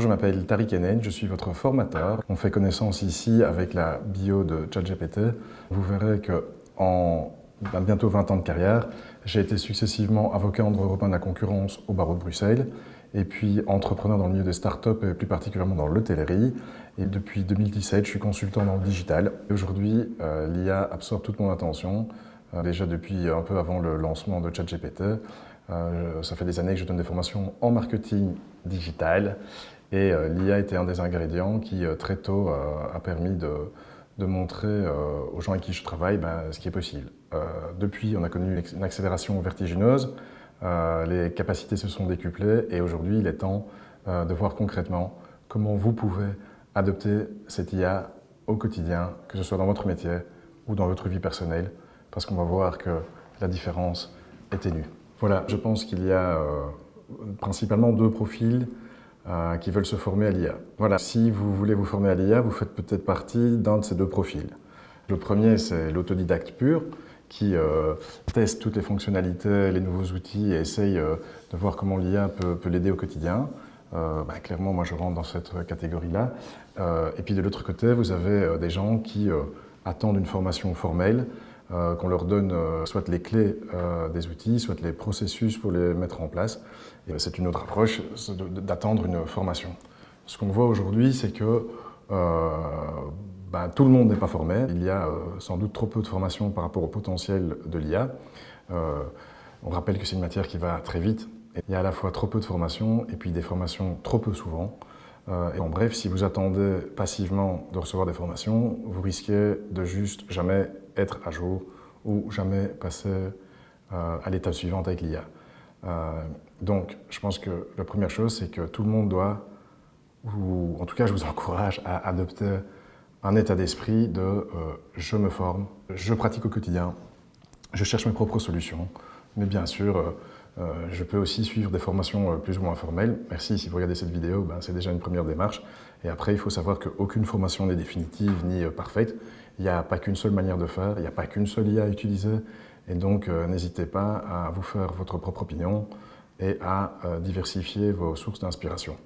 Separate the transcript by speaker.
Speaker 1: Je m'appelle Tariq Enen, je suis votre formateur. On fait connaissance ici avec la bio de ChatGPT. Vous verrez que en bientôt 20 ans de carrière, j'ai été successivement avocat en droit européen de la concurrence au barreau de Bruxelles et puis entrepreneur dans le milieu des startups et plus particulièrement dans l'hôtellerie. Et depuis 2017, je suis consultant dans le digital. Aujourd'hui, l'IA absorbe toute mon attention, déjà depuis un peu avant le lancement de ChatGPT. Ça fait des années que je donne des formations en marketing digital et l'IA était un des ingrédients qui très tôt a permis de montrer aux gens avec qui je travaille ce qui est possible. Depuis, on a connu une accélération vertigineuse, les capacités se sont décuplées et aujourd'hui, il est temps de voir concrètement comment vous pouvez adopter cette IA au quotidien, que ce soit dans votre métier ou dans votre vie personnelle, parce qu'on va voir que la différence est ténue. Voilà, je pense qu'il y a principalement deux profils qui veulent se former à l'IA. Voilà, si vous voulez vous former à l'IA, vous faites peut-être partie d'un de ces deux profils. Le premier, c'est l'autodidacte pur, qui teste toutes les fonctionnalités, les nouveaux outils et essaye de voir comment l'IA peut l'aider au quotidien. Clairement, moi je rentre dans cette catégorie-là. Et puis de l'autre côté, vous avez des gens qui attendent une formation formelle, qu'on leur donne soit les clés des outils, soit les processus pour les mettre en place. C'est une autre approche d'attendre une formation. Ce qu'on voit aujourd'hui, c'est que tout le monde n'est pas formé. Il y a sans doute trop peu de formation par rapport au potentiel de l'IA. On rappelle que c'est une matière qui va très vite. Il y a à la fois trop peu de formation et puis des formations trop peu souvent. Et en bref, si vous attendez passivement de recevoir des formations, vous risquez de juste jamais être à jour ou jamais passer à l'étape suivante avec l'IA. Donc, je pense que la première chose, c'est que tout le monde doit, ou en tout cas, je vous encourage à adopter un état d'esprit de je me forme, je pratique au quotidien, je cherche mes propres solutions, mais bien sûr, je peux aussi suivre des formations plus ou moins formelles. Merci, si vous regardez cette vidéo, c'est déjà une première démarche. Et après, il faut savoir qu'aucune formation n'est définitive ni parfaite. Il n'y a pas qu'une seule manière de faire, il n'y a pas qu'une seule IA à utiliser. Et donc, n'hésitez pas à vous faire votre propre opinion et à diversifier vos sources d'inspiration.